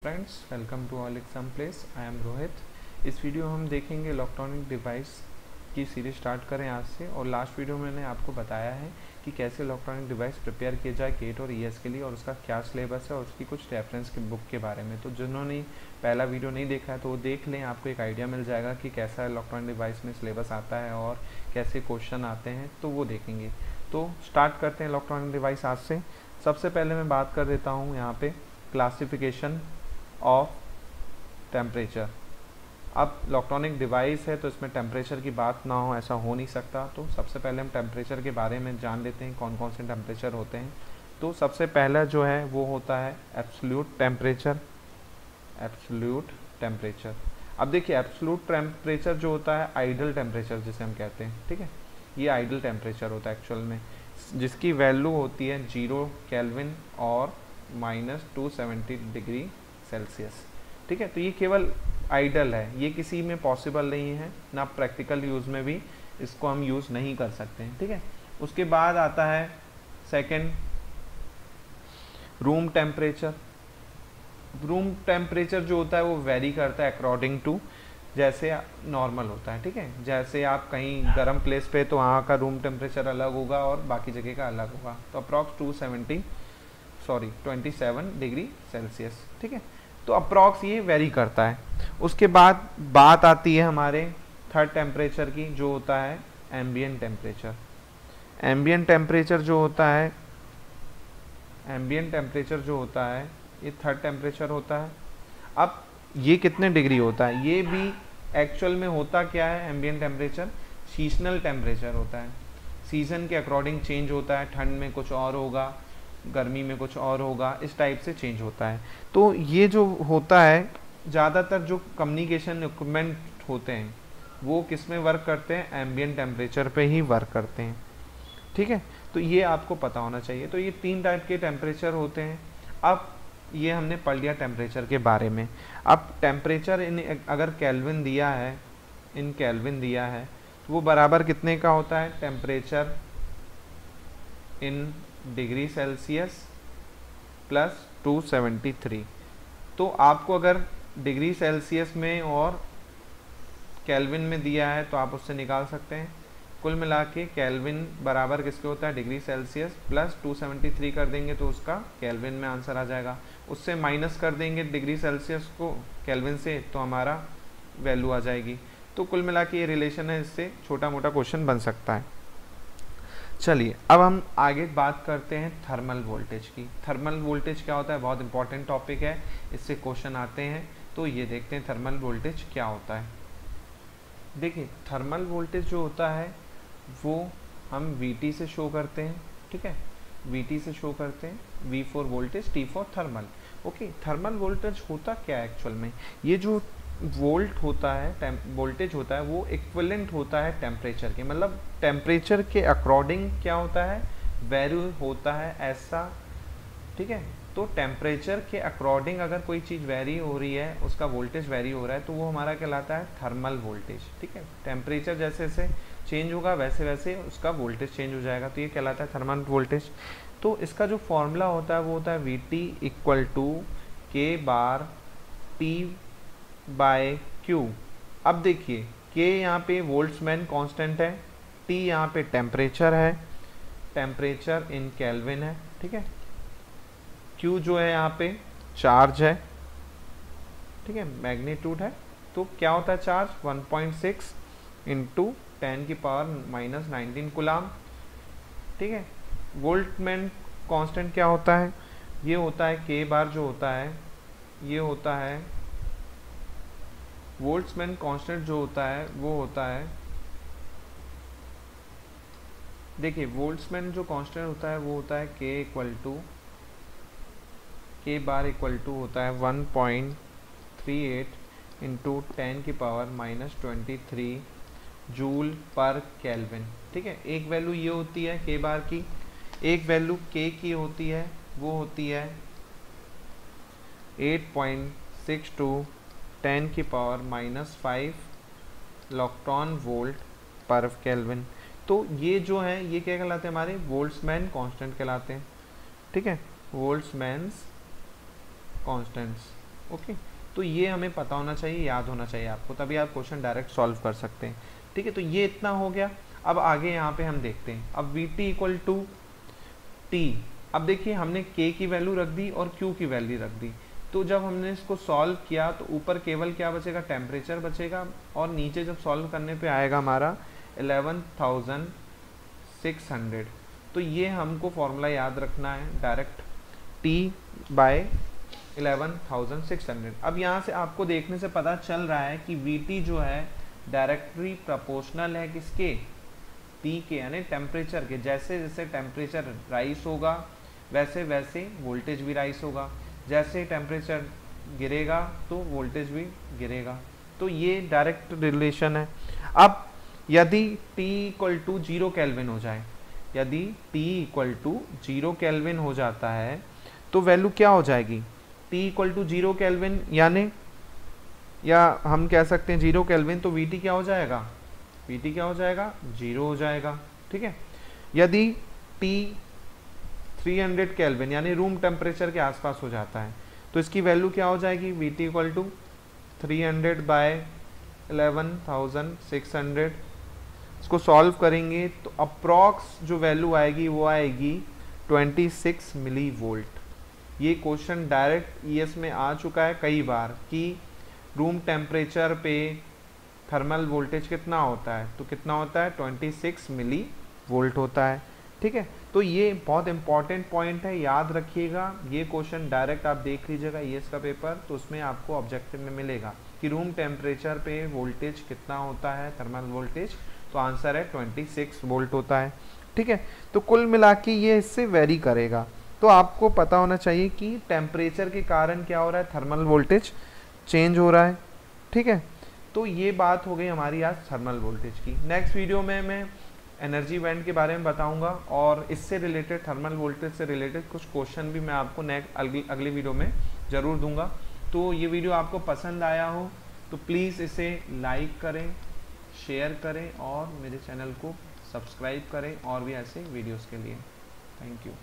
Friends, welcome to All Exam Place. I am Rohit. इस video हम देखेंगे इलेक्ट्रॉनिक डिवाइस की सीरीज स्टार्ट करें आज से। और लास्ट वीडियो में मैंने आपको बताया है कि कैसे इलेक्ट्रॉनिक डिवाइस प्रिपेयर किया जाए गेट और ईएस के लिए, और उसका क्या सिलेबस है और उसकी कुछ रेफरेंस की बुक के बारे में। तो जिन्होंने पहला वीडियो नहीं देखा है तो वो देख लें, आपको एक आइडिया मिल जाएगा कि कैसा इलेक्ट्रॉनिक डिवाइस में सिलेबस आता है और कैसे क्वेश्चन आते हैं, तो वो देखेंगे। तो स्टार्ट करते हैं इलेक्ट्रॉनिक डिवाइस आज से। सबसे पहले मैं बात कर देता हूँ यहाँ पे क्लासिफिकेशन ऑफ टेम्परेचर। अब इलेक्ट्रॉनिक डिवाइस है तो इसमें टेम्परेचर की बात ना हो, ऐसा हो नहीं सकता। तो सबसे पहले हम टेम्परेचर के बारे में जान लेते हैं, कौन कौन से टेम्परेचर होते हैं। तो सबसे पहला जो है वो होता है एब्सोल्यूट टेम्परेचर। एब्सोल्यूट टेम्परेचर, अब देखिए एब्सोल्यूट टेम्परेचर जो होता है आइडल टेम्परेचर जिसे हम कहते हैं, ठीक है, ये आइडल टेम्परेचर होता है एक्चुअल में, जिसकी वैल्यू होती है 0 केल्विन और -270 डिग्री सेल्सियस। ठीक है, तो ये केवल आइडल है, ये किसी में पॉसिबल नहीं है, ना प्रैक्टिकल यूज़ में भी इसको हम यूज़ नहीं कर सकते हैं। ठीक है, उसके बाद आता है second room temperature. Room temperature जो होता है वो वेरी करता है अकॉर्डिंग टू जैसे नॉर्मल होता है। ठीक है, जैसे आप कहीं गर्म प्लेस पे तो वहाँ का रूम टेम्परेचर अलग होगा और बाकी जगह का अलग होगा। तो अप्रॉक्स 27 डिग्री सेल्सियस। ठीक है, तो अप्रॉक्स ये वेरी करता है। उसके बाद बात आती है हमारे थर्ड टेम्परेचर की, जो होता है एम्बिएंट टेम्परेचर। एम्बिएंट टेम्परेचर जो होता है, एम्बिएंट टेम्परेचर जो होता है ये थर्ड टेम्परेचर होता है। अब ये कितने डिग्री होता है, ये भी एक्चुअल में होता क्या है, एम्बिएंट टेम्परेचर सीजनल टेम्परेचर होता है। सीज़न के अकॉर्डिंग चेंज होता है, ठंड में कुछ और होगा, गर्मी में कुछ और होगा, इस टाइप से चेंज होता है। तो ये जो होता है, ज़्यादातर जो कम्युनिकेशन इक्विपमेंट होते हैं वो किस में वर्क करते हैं, एम्बिएंट टेम्परेचर पे ही वर्क करते हैं। ठीक है, तो ये आपको पता होना चाहिए। तो ये 3 टाइप के टेम्परेचर होते हैं। अब ये हमने पढ़ लिया टेम्परेचर के बारे में। अब टेम्परेचर इन अगर केल्विन दिया है, इन केल्विन दिया है, तो वो बराबर कितने का होता है, temperature in degree Celsius plus 273। तो आपको अगर डिग्री सेल्सियस में और केल्विन में दिया है तो आप उससे निकाल सकते हैं। कुल मिला के केल्विन बराबर किसके होता है, डिग्री सेल्सियस प्लस 273 कर देंगे तो उसका केल्विन में आंसर आ जाएगा। उससे माइनस कर देंगे डिग्री सेल्सियस को केल्विन से तो हमारा वैल्यू आ जाएगी। तो कुल मिला के ये रिलेशन है, इससे छोटा मोटा क्वेश्चन बन सकता है। चलिए अब हम आगे बात करते हैं थर्मल वोल्टेज की। थर्मल वोल्टेज क्या होता है, बहुत इंपॉर्टेंट टॉपिक है, इससे क्वेश्चन आते हैं। तो ये देखते हैं थर्मल वोल्टेज क्या होता है। देखिए थर्मल वोल्टेज जो होता है वो हम Vt से शो करते हैं। ठीक है, Vt से शो करते हैं, V for voltage, T for thermal. Okay, thermal voltage होता क्या है एक्चुअल में, ये जो वोल्ट होता है, वोल्टेज होता है, वो इक्विवेलेंट होता है टेम्परेचर के, मतलब टेम्परेचर के अकॉर्डिंग क्या होता है, वैल्यू होता है ऐसा। ठीक है, तो टेम्परेचर के अकॉर्डिंग अगर कोई चीज़ वेरी हो रही है, उसका वोल्टेज वेरी हो रहा है, तो वो हमारा कहलाता है थर्मल वोल्टेज। ठीक है, टेम्परेचर जैसे जैसे चेंज होगा वैसे वैसे उसका वोल्टेज चेंज हो जाएगा, तो ये कहलाता है थर्मल वोल्टेज। तो इसका जो फॉर्मूला होता है वो होता है Vt इक्वल टू K बार T बाय Q। अब देखिए K यहाँ पे वोल्ट्समैन कांस्टेंट है, T यहाँ पे टेम्परेचर है, टेम्परेचर इन केल्विन है। ठीक है, Q जो है यहाँ पे चार्ज है। ठीक है, मैग्नीट्यूड है। तो क्या होता है चार्ज, 1.6 इंटू 10 की पावर -19 कूलाम। ठीक है, वोल्टमैन कांस्टेंट क्या होता है, ये होता है K बार जो होता है, ये होता है वोल्ट्समैन कांस्टेंट जो होता है वो होता है, देखिए वोल्ट्समैन जो कांस्टेंट होता है वो होता है K बार इक्वल टू होता है 1.38 इंटू 10 की पावर -23 जूल पर केल्विन। ठीक है, एक वैल्यू ये होती है K बार की, एक वैल्यू K की होती है वो होती है 8.62 10 की पावर -5 इलेक्ट्रॉन वोल्ट पर केल्विन। तो ये जो है ये क्या कहलाते हैं, हमारे वोल्ट्समैन कांस्टेंट कहलाते हैं। ठीक है, वोल्ट्समैन्स कांस्टेंट्स। ओके, तो ये हमें पता होना चाहिए, याद होना चाहिए आपको, तभी आप क्वेश्चन डायरेक्ट सॉल्व कर सकते हैं। ठीक है, तो ये इतना हो गया। अब आगे यहाँ पे हम देखते हैं, अब V T equal to T. अब देखिए हमने k की वैल्यू रख दी और q की वैल्यू रख दी, तो जब हमने इसको सॉल्व किया तो ऊपर केवल क्या बचेगा, टेम्परेचर बचेगा, और नीचे जब सॉल्व करने पे आएगा हमारा 11,600। तो ये हमको फॉर्मूला याद रखना है, डायरेक्ट T बाय 11,600। अब यहाँ से आपको देखने से पता चल रहा है कि VT जो है डायरेक्टली प्रोपोर्शनल है किसके, T के, यानी टेम्परेचर के। जैसे जैसे टेम्परेचर राइज होगा वैसे वैसे वोल्टेज भी राइज होगा, जैसे टेम्परेचर गिरेगा तो वोल्टेज भी गिरेगा। तो ये डायरेक्ट रिलेशन है। अब यदि T इक्वल टू 0 केल्विन हो जाए, यदि T इक्वल टू 0 केल्विन हो जाता है तो वैल्यू क्या हो जाएगी, T इक्वल टू 0 केल्विन, यानी या हम कह सकते हैं 0 केल्विन, तो VT क्या हो जाएगा, VT क्या हो जाएगा, 0 हो जाएगा। ठीक है, यदि T 300 केल्विन यानी रूम टेम्परेचर के आसपास हो जाता है तो इसकी वैल्यू क्या हो जाएगी, VT इक्वल टू 300 बाय 11,600। इसको सॉल्व करेंगे तो अप्रॉक्स जो वैल्यू आएगी वो आएगी 26 मिली वोल्ट। ये क्वेश्चन डायरेक्ट ईएस में आ चुका है कई बार कि रूम टेम्परेचर पे थर्मल वोल्टेज कितना होता है, तो कितना होता है, 26 मिली वोल्ट होता है। ठीक है, तो ये बहुत इंपॉर्टेंट पॉइंट है, याद रखिएगा। ये क्वेश्चन डायरेक्ट आप देख लीजिएगा ईएस का पेपर, तो उसमें आपको ऑब्जेक्टिव में मिलेगा कि रूम टेम्परेचर पे वोल्टेज कितना होता है, थर्मल वोल्टेज, तो आंसर है 26 वोल्ट होता है। ठीक है, तो कुल मिला के ये इससे वेरी करेगा। तो आपको पता होना चाहिए कि टेम्परेचर के कारण क्या हो रहा है, थर्मल वोल्टेज चेंज हो रहा है। ठीक है, तो ये बात हो गई हमारी आज थर्मल वोल्टेज की। नेक्स्ट वीडियो में मैं एनर्जी बैंड के बारे में बताऊंगा और इससे रिलेटेड, थर्मल वोल्टेज से रिलेटेड कुछ क्वेश्चन भी मैं आपको अगली वीडियो में ज़रूर दूंगा। तो ये वीडियो आपको पसंद आया हो तो प्लीज़ इसे लाइक करें, शेयर करें और मेरे चैनल को सब्सक्राइब करें और भी ऐसे वीडियोस के लिए। Thank you.